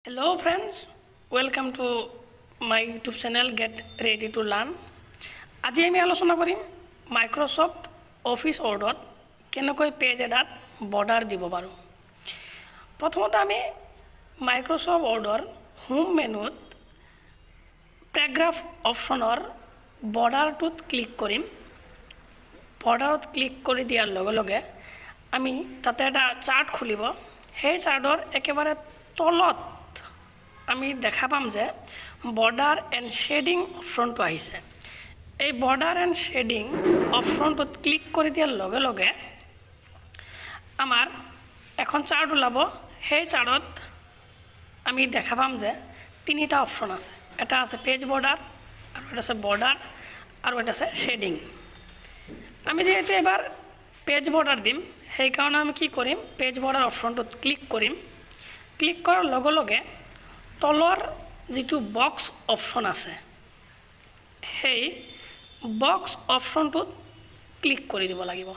Hello friends, welcome to my YouTube channel Get Ready to Learn. আজি আমি আলোচনা কৰিম মাইক্ৰ'ছফ্ট অফিচ ৱৰ্ডত কেনেকৈ পেজ এটাত বৰ্ডাৰ দিব পাৰোঁ। প্ৰথমতে আমি মাইক্ৰ'ছফ্ট ৱৰ্ডৰ হোম মেনুত পেৰাগ্ৰাফ অপশ্যনৰ বৰ্ডাৰটোত ক্লিক কৰিম। বৰ্ডাৰত ক্লিক কৰি দিয়াৰ লগে লগে আমি তাতে এটা চাৰ্ট খুলিব। সেই চাৰ্টৰ একেবাৰে তলত আমি দেখা পাম যে বৰ্ডাৰ এণ্ড শেডিং অপশ্যনটো আহিছে। এই বৰ্ডাৰ এণ্ড শেডিং অপশ্যনটোত ক্লিক কৰি দিয়াৰ লগে লগে আমাৰ এখন চাৰ্ট ওলাব। সেই চাৰ্টত আমি দেখা পাম যে তিনিটা অপশ্যন আছে। এটা আছে পেজ বৰ্ডাৰ, আৰু এটা আছে বৰ্ডাৰ, আৰু এটা আছে শেডিং। আমি যেহেতু এবাৰ পেজ বৰ্ডাৰ দিম, সেইকাৰণে আমি কি কৰিম, পেজ বৰ্ডাৰ অপশ্যনটোত ক্লিক কৰিম। ক্লিক কৰাৰ লগে লগে তলৰ যিটো বক্স অপশ্যন আছে, সেই বক্স অপশ্যনটোত ক্লিক কৰি দিব লাগিব।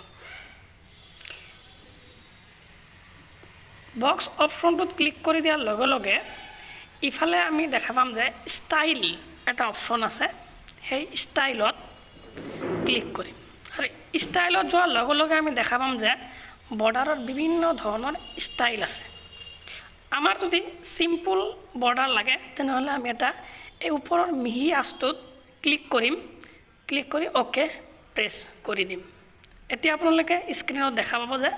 বক্স অপশ্যনটোত ক্লিক কৰি দিয়াৰ লগে লগে ইফালে আমি দেখা পাম যে ষ্টাইল এটা অপশ্যন আছে। সেই ষ্টাইলত ক্লিক কৰিম, আৰু ষ্টাইলত যোৱাৰ লগে লগে আমি দেখা পাম যে বৰ্ডাৰত বিভিন্ন ধৰণৰ ষ্টাইল আছে। আমাৰ যদি সিম্পল বৰ্ডাৰ লাগে তেনেহ'লে আমি এটা এই ওপৰৰ মিহি আঁচটোত ক্লিক কৰিম। ক্লিক কৰি অ'কে প্ৰেছ কৰি দিম। এতিয়া আপোনালোকে স্ক্ৰীনত দেখা পাব যে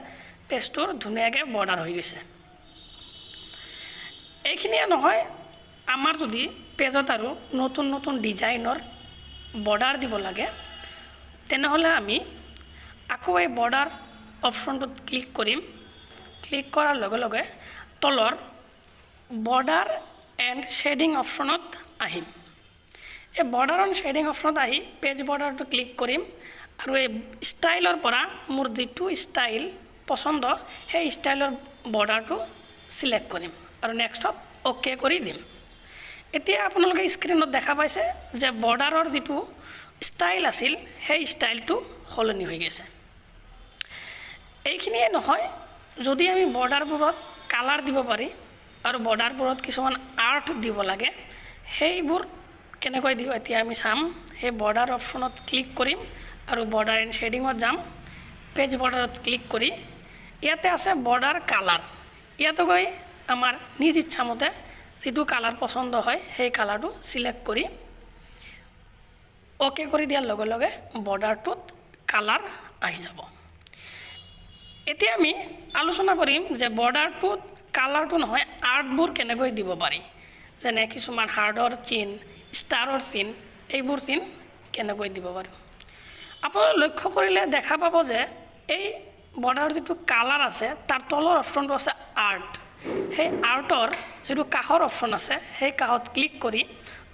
পেজটোৰ ধুনীয়াকৈ বৰ্ডাৰ হৈ গৈছে। এইখিনিয়ে নহয়, আমাৰ যদি পেজত আৰু নতুন নতুন ডিজাইনৰ বৰ্ডাৰ দিব লাগে তেনেহ'লে আমি আকৌ এই বৰ্ডাৰ অপশ্যনটোত ক্লিক কৰিম। ক্লিক কৰাৰ লগে লগে তলৰ বৰ্ডাৰ এণ্ড শেডিং অপশ্যনত আহিম। এই বৰ্ডাৰ এণ্ড শেডিং অপশ্যনত আহি পেজ বৰ্ডাৰটো ক্লিক কৰিম, আৰু এই ষ্টাইলৰ পৰা মোৰ যিটো ষ্টাইল পচন্দ সেই ষ্টাইলৰ বৰ্ডাৰটো চিলেক্ট কৰিম, আৰু নেক্সটত অ'কে কৰি দিম। এতিয়া আপোনালোকে স্ক্ৰীনত দেখা পাইছে যে বৰ্ডাৰৰ যিটো ষ্টাইল আছিল সেই ষ্টাইলটো সলনি হৈ গৈছে। এইখিনিয়ে নহয়, যদি আমি বৰ্ডাৰবোৰত কালাৰ দিব পাৰি আৰু বৰ্ডাৰবোৰত কিছুমান আৰ্ট দিব লাগে, সেইবোৰ কেনেকৈ দিওঁ এতিয়া আমি চাম। সেই বৰ্ডাৰ অপশ্যনত ক্লিক কৰিম আৰু বৰ্ডাৰ এণ্ড শেডিঙত যাম। পেজ বৰ্ডাৰত ক্লিক কৰি ইয়াতে আছে বৰ্ডাৰ কালাৰ। ইয়াতে গৈ আমাৰ নিজ ইচ্ছামতে যিটো কালাৰ পচন্দ হয় সেই কালাৰটো চিলেক্ট কৰি অ'কে কৰি দিয়াৰ লগে লগে বৰ্ডাৰটোত কালাৰ আহি যাব। এতিয়া আমি আলোচনা কৰিম যে বৰ্ডাৰটোত কালাৰটো নহয়, আৰ্টবোৰ কেনেকৈ দিব পাৰি। যেনে কিছুমান হাৰ্ডৰ চিন, ষ্টাৰৰ চিন, এইবোৰ চিন কেনেকৈ দিব পাৰোঁ। আপোনালোকে লক্ষ্য কৰিলে দেখা পাব যে এই বৰ্ডাৰৰ যিটো কালাৰ আছে তাৰ তলৰ অপশ্যনটো আছে আৰ্ট। সেই আৰ্টৰ যিটো কাষৰ অপশ্যন আছে সেই কাষত ক্লিক কৰি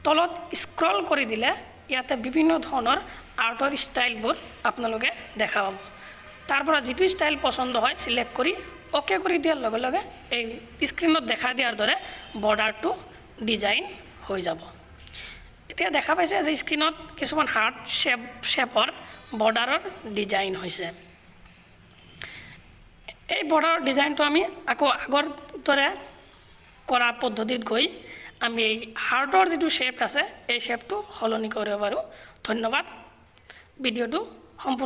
তলত স্ক্ৰল কৰি দিলে ইয়াতে বিভিন্ন ধৰণৰ আৰ্টৰ ষ্টাইলবোৰ আপোনালোকে দেখা পাব। তাৰ পৰা যিটো ষ্টাইল পচন্দ হয় চিলেক্ট কৰি অ'কে কৰি দিয়াৰ লগে লগে এই স্ক্ৰীনত দেখা দিয়াৰ দৰে বৰ্ডাৰটো ডিজাইন হৈ যাব। এতিয়া দেখা পাইছে যে স্ক্ৰীনত কিছুমান হাৰ্ট শ্বেপৰ বৰ্ডাৰৰ ডিজাইন হৈছে। এই বৰ্ডাৰৰ ডিজাইনটো আমি আকৌ আগৰ দৰে কৰা পদ্ধতিত গৈ আমি এই হাৰ্টৰ যিটো শ্বেপ আছে এই শ্বেপটো সলনি কৰিব পাৰোঁ। ধন্যবাদ। ভিডিঅ'টো সম্পূৰ্ণ